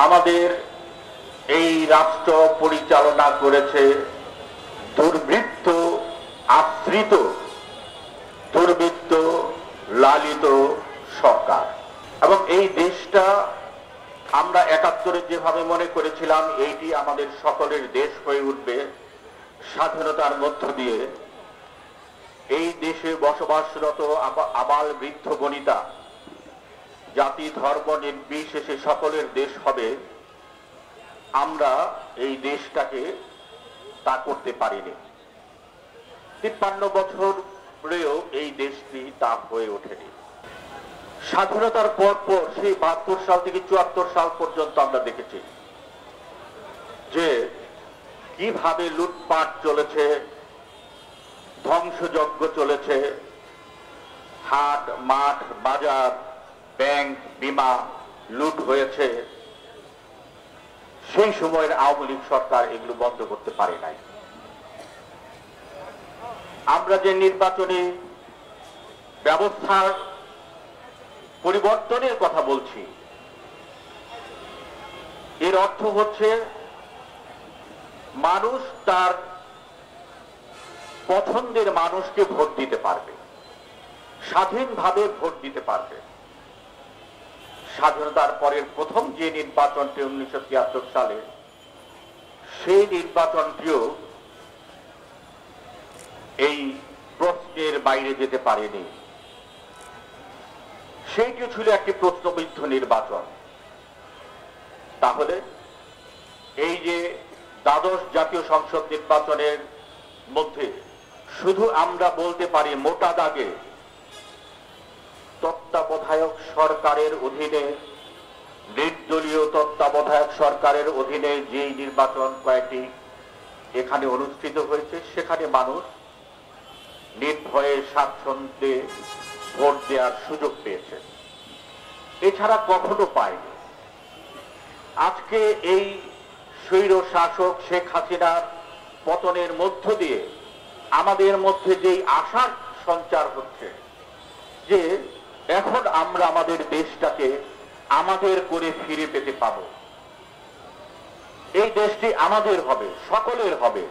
আমাদের এই রাষ্ট্র পরিচালনা করেছে দুর্বৃত্ত আশ্রিত, দুর্বৃত্ত লালিত সরকার। এবং এই দেশটা আমরা ৭১-এ যেভাবে মনে করেছিলাম এইটি আমাদের সকলের দেশ হয়ে উঠবে স্বাধীনতার মধ্য দিয়ে, এই দেশে বসবাসরত আবাল বৃদ্ধ বনিতা জাতি ধর্ম নির্বিশেষে সকলের দেশ হবে, আমরা এই দেশটাকে তা করতে পারিনি। ৫৩ বছর পরেও এই দেশটি তা হয়ে ওঠেনি। স্বাধীনতার পর সেই ৭২ সাল থেকে ৭৪ সাল পর্যন্ত আমরা দেখেছি যে কিভাবে লুটপাট চলেছে, ধ্বংসযজ্ঞ চলেছে, হাট মাঠ বাজার ব্যাংক বিমা লুট হয়েছে। সেই সময়ের আওয়ামী লীগ সরকার এগুলো বন্ধ করতে পারে নাই। আমরা যে নির্বাচনী ব্যবস্থার পরিবর্তনের কথা বলছি, এর অর্থ হচ্ছে মানুষ তার পছন্দের মানুষকে ভোট দিতে পারবে, স্বাধীনভাবে ভোট দিতে পারবে। স্বাধীনতার পরের প্রথম যে নির্বাচনটি ১৯৭৩ সালে, সেই নির্বাচনটিও এই প্রশ্নের বাইরে যেতে পারেনি। সেইটি ছিল একটি প্রশ্নবিদ্ধ নির্বাচন। তাহলে এই যে দ্বাদশ জাতীয় সংসদ নির্বাচনের মধ্যে শুধু আমরা বলতে পারি মোটা দাগে তত্ত্বাবধায়ক সরকারের অধীনে, নির্দলীয় তত্ত্বাবধায়ক সরকারের অধীনে যেই নির্বাচন কয়েকটি এখানে অনুষ্ঠিত হয়েছে, সেখানে মানুষ নির্ভয়ে স্বাচ্ছন্দ্যে ভোট দেওয়ার সুযোগ পেয়েছে, এছাড়া কখনো পায়নি। আজকে এই স্বৈর শাসক শেখ হাসিনার পতনের মধ্য দিয়ে আমাদের মধ্যে যেই আশার সঞ্চার হচ্ছে যে এখন আমরা আমাদের দেশটাকে আমাদের করে ফিরে পেতে পাবো, এই দেশটি আমাদের হবে, সকলের হবে।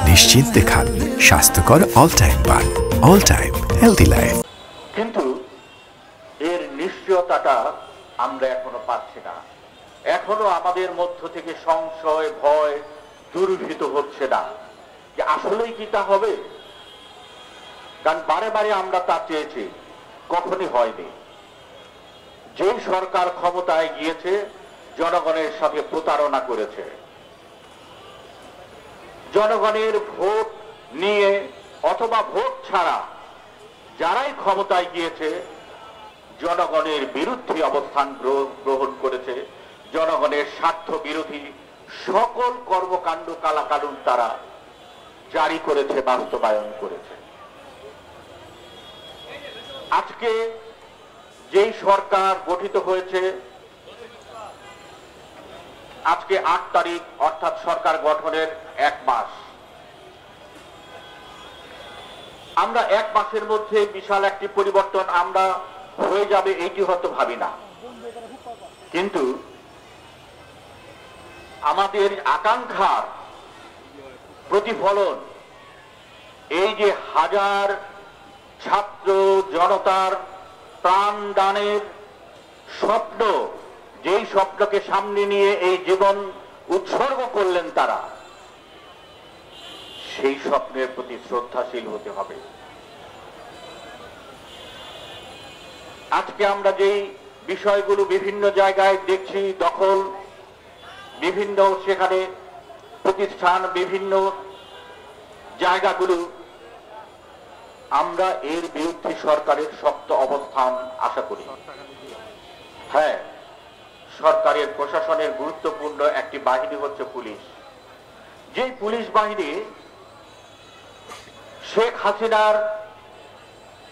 নিশ্চিন্তে খান স্বাস্থ্যকর অল টাইম পান, অল টাইম হেলদি লাইফ। কিন্তু এর নিশ্চয়তাটা আমরা এখনো পাচ্ছি না। এখনো আমাদের মধ্য থেকে সংশয় ভয় দূরীভূত হচ্ছে না যে আসলেই কি তা হবে। কারণ বারে বারে আমরা তা চেয়েছি, কখনই হয়নি। যে সরকার ক্ষমতায় গিয়েছে জনগণের সাথে প্রতারণা করেছে, জনগণের ভোট নিয়ে অথবা ভোট ছাড়া যারাই ক্ষমতায় গিয়েছে জনগণের বিরুদ্ধে অবস্থান গ্রহণ করেছে, জনগণের স্বার্থ বিরোধী সকল কর্মকাণ্ড কালাকানুন তারা জারি করেছে, বাস্তবায়ন করেছে। আজকে যেই সরকার গঠিত হয়েছে, আজকে ৮ তারিখ, অর্থাৎ সরকার গঠনের ১ মাস। আমরা ১ মাসের মধ্যে বিশাল একটি পরিবর্তন আমরা হয়ে যাবে এইটি হয়তো ভাবি না, কিন্তু আমাদের আকাঙ্ক্ষার প্রতিফলন এই যে হাজার ছাত্র জনতার প্রাণ দানের স্বপ্ন, যেই স্বপ্নকে সামনে নিয়ে এই জীবন উৎসর্গ করলেন তারা, সেই স্বপ্নের প্রতি শ্রদ্ধাশীল হতে হবে। আজকে আমরা যেই বিষয়গুলো বিভিন্ন জায়গায় দেখছি, দখল, বিভিন্ন সেখানে প্রতিষ্ঠান, বিভিন্ন জায়গাগুলো, আমরা এর বিরুদ্ধে সরকারের শক্ত অবস্থান আশা করি। হ্যাঁ, সরকারের প্রশাসনের গুরুত্বপূর্ণ একটি বাহিনী হচ্ছে পুলিশ। যে পুলিশ বাহিনী শেখ হাসিনার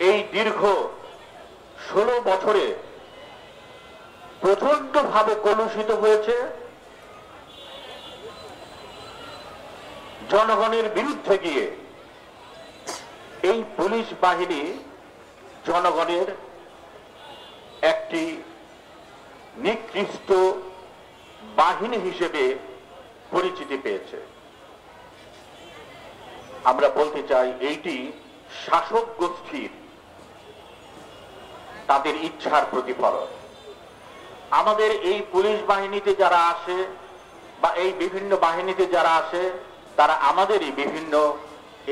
এই দীর্ঘ ১৬ বছরে প্রচন্ডভাবে কলুষিত হয়েছে, জনগণের বিরুদ্ধে গিয়ে এই পুলিশ বাহিনী জনগণের একটি নিকৃষ্ট বাহিনী হিসেবে পরিচিতি পেয়েছে। আমরা বলতে চাই এইটি শাসক গোষ্ঠীর তাদের ইচ্ছার প্রতিফলন। আমাদের এই পুলিশ বাহিনীতে যারা আসে বা এই বিভিন্ন বাহিনীতে যারা আসে তারা আমাদেরই বিভিন্ন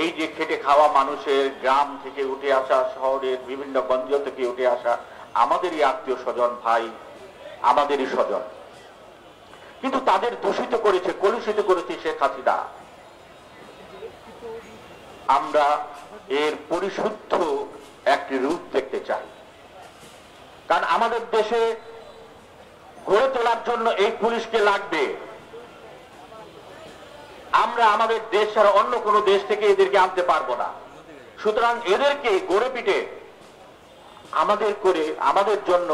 এই যে খেটে খাওয়া মানুষের, গ্রাম থেকে উঠে আসা, শহরের বিভিন্ন গঞ্জ থেকে উঠে আসা আমাদেরই আত্মীয় স্বজন, ভাই, আমাদেরই স্বজন। কিন্তু তাদের দূষিত করেছে, কলুষিত করেছে শেখ হাসিনা। আমরা এর পরিশুদ্ধ একটি রূপ দেখতে চাই। কারণ আমাদের দেশে গড়ে তোলার জন্য এই পুলিশকে লাগবে। আমরা আমাদের দেশ ছাড়া অন্য কোনো দেশ থেকে এদেরকে আনতে পারবো না। সুতরাং এদেরকে গড়ে পিটে আমাদের জন্য,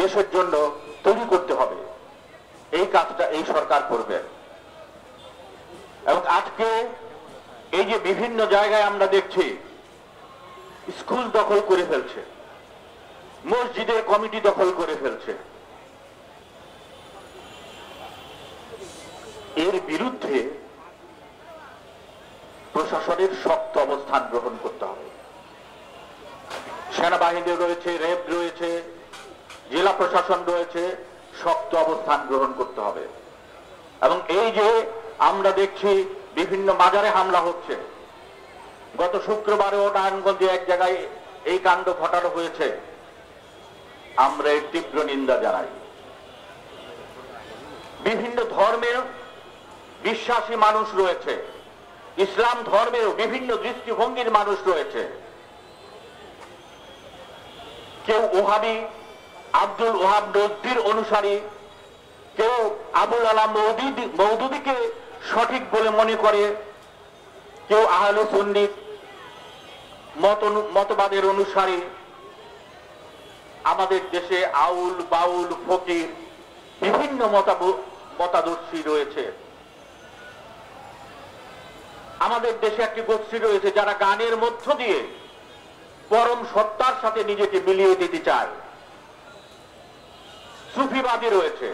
দেশের জন্য তৈরি করতে হবে। এই কাজটা এই সরকার করবে। এবং আজকে এই যে বিভিন্ন জায়গায় আমরা দেখছি স্কুল দখল করে ফেলছে, মসজিদের কমিটি দখল করে ফেলছে, এর বিরুদ্ধে প্রশাসনের শক্ত অবস্থান গ্রহণ করতে হবে। সেনাবাহিনী রয়েছে, র্যাব রয়েছে, জেলা প্রশাসন রয়েছে, শক্ত অবস্থান গ্রহণ করতে হবে। এবং এই যে আমরা দেখছি বিভিন্ন মাজারে হামলা হচ্ছে, গত শুক্রবারেও নারায়ণগঞ্জে এক জায়গায় এই কাণ্ড ঘটানো হয়েছে, আমরা এর তীব্র নিন্দা জানাই। বিভিন্ন ধর্মের বিশ্বাসী মানুষ রয়েছে, ইসলাম ধর্মেও বিভিন্ন দৃষ্টিভঙ্গির মানুষ রয়েছে। কেউ ওহাবি, আব্দুল ওহাব নজদির অনুসারী, কেউ আবুল আলাম মওদুদীকে সঠিক বলে মনে করে, কেউ আহলে সুন্নি মতবাদের অনুসারী। আমাদের দেশে আউল, বাউল, ফকির বিভিন্ন মতাদর্শী রয়েছে। আমাদের দেশে একটি গোষ্ঠী রয়েছে যারা গানের মধ্য দিয়ে পরম সত্তার সাথে নিজেকে মিলিয়ে দিতে চায়। সুফিবাদী রয়েছে।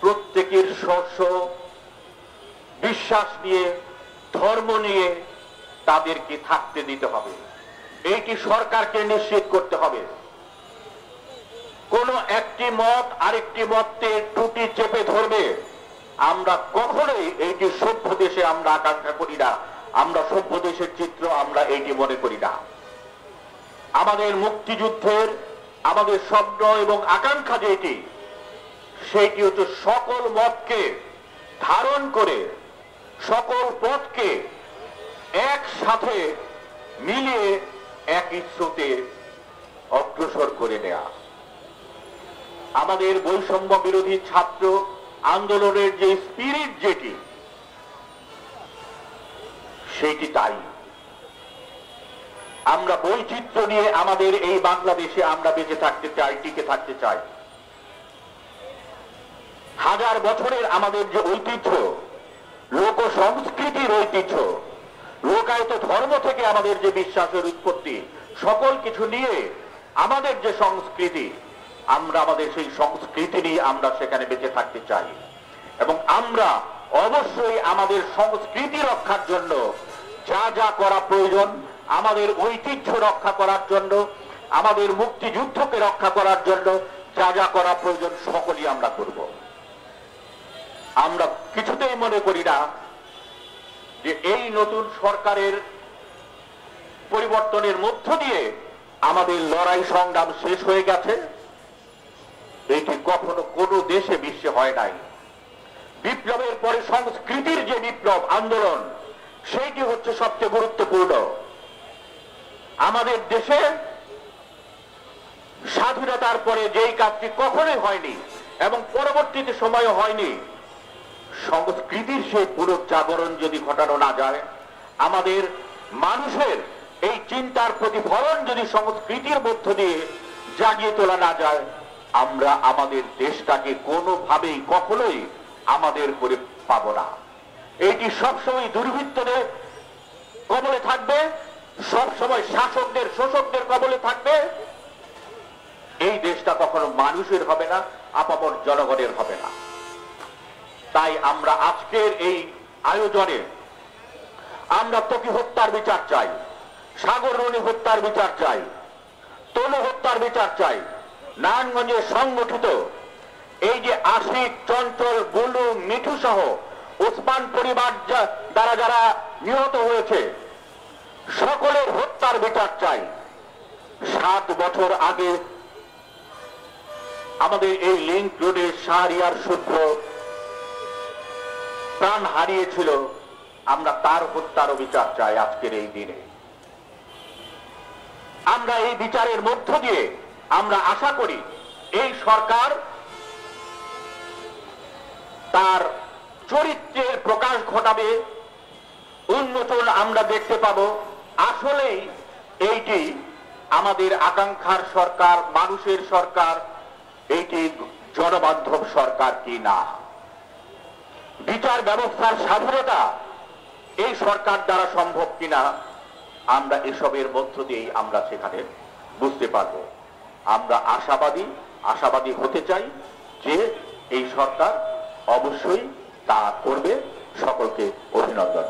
প্রত্যেকের স্ব বিশ্বাস নিয়ে, ধর্ম নিয়ে তাদেরকে থাকতে দিতে হবে। এইটি সরকারকে নিশ্চিত করতে হবে। কোন একটি মত আরেকটি মতের ত্রুটি চেপে ধরবে, আমরা কখনোই এইটি সভ্য দেশে আমরা আকাঙ্ক্ষা করি না। আমরা সভ্য দেশের চিত্র আমরা এইটি মনে করি না। আমাদের মুক্তিযুদ্ধের আমাদের স্বপ্ন এবং আকাঙ্ক্ষা যেটি, সেইটি হচ্ছে সকল মতকে ধারণ করে সকল পথকে একসাথে মিলিয়ে একই স্রোতে অগ্রসর করে নেয়া। আমাদের বৈষম্য বিরোধী ছাত্র আন্দোলনের যে স্পিরিট যেটি, সেইটি তাই। আমরা বৈচিত্র্য নিয়ে আমাদের এই বাংলাদেশে আমরা বেঁচে থাকতে চাই, টিকে থাকতে চাই। হাজার বছরের আমাদের যে ঐতিহ্য, লোক সংস্কৃতির ঐতিহ্য, লোকায়ত ধর্ম থেকে আমাদের যে বিশ্বাসের উৎপত্তি, সকল কিছু নিয়ে আমাদের যে সংস্কৃতি, আমরা আমাদের সেই সংস্কৃতি নিয়ে আমরা সেখানে বেঁচে থাকতে চাই। এবং আমরা অবশ্যই আমাদের সংস্কৃতি রক্ষার জন্য যা যা করা প্রয়োজন, আমাদের ঐতিহ্য রক্ষা করার জন্য, আমাদের মুক্তিযুদ্ধকে রক্ষা করার জন্য যা যা করা প্রয়োজন সকলই আমরা করব। আমরা কিছুতেই মনে করি না যে এই নতুন সরকারের পরিবর্তনের মধ্য দিয়ে আমাদের লড়াই সংগ্রাম শেষ হয়ে গেছে। এটি কখনো কোনো দেশে বিশ্বে হয় নাই। বিপ্লবের পরে সংস্কৃতির যে বিপ্লব আন্দোলন, সেইটি হচ্ছে সবচেয়ে গুরুত্বপূর্ণ। আমাদের দেশে স্বাধীনতার পরে যেই কাজটি কখনোই হয়নি এবং পরবর্তীতে সময়ও হয়নি, সংস্কৃতির সেই পুনর্জাগরণ যদি ঘটানো না যায়, আমাদের মানুষের এই চিন্তার প্রতিফলন যদি সংস্কৃতির মধ্য দিয়ে জাগিয়ে তোলা না যায়, আমরা আমাদের দেশটাকে কোনোভাবেই কখনোই আমাদের করে পাব না। এইটি সবসময় দুর্বৃত্তদের কবলে থাকবে, সবসময় শাসকদের শোষকদের কবলে থাকবে। এই দেশটা কখনো মানুষের হবে না, আপামর জনগণের হবে না। তাই আমরা আজকের এই আয়োজনে আমরা ত্বকী হত্যার বিচার চাই, সাগর রনি হত্যার বিচার চাই, তনু হত্যার বিচার চাই, নারায়ণগঞ্জে সংগঠিত এই যে আশিক, চঞ্চল, বুলু, মিঠু সহ ওসমান পরিবার দ্বারা যারা নিহত হয়েছে সকলের হত্যার বিচার চাই। 7 বছর আগে আমাদের এই লিংক রোডে শাহরিয়ার সূত্র প্রাণ হারিয়েছিল, আমরা তার হত্যারও বিচার চাই আজকের এই দিনে। আমরা এই বিচারের মধ্য দিয়ে আমরা আশা করি এই সরকার তার চরিত্রের প্রকাশ ঘটাবে, উন্মোচন আমরা দেখতে পাবো আসলেই এইটি আমাদের আকাঙ্ক্ষার সরকার, মানুষের সরকার, এইটি জনবান্ধব সরকার কি না। বিচার ব্যবস্থার স্বাধীনতা এই সরকার দ্বারা সম্ভব কিনা আমরা এসবের মধ্য দিয়েই আমরা সেখানে বুঝতে পারবো। আমরা আশাবাদী হতে চাই যে এই সরকার অবশ্যই তা করবে। সকলকে অভিনন্দন।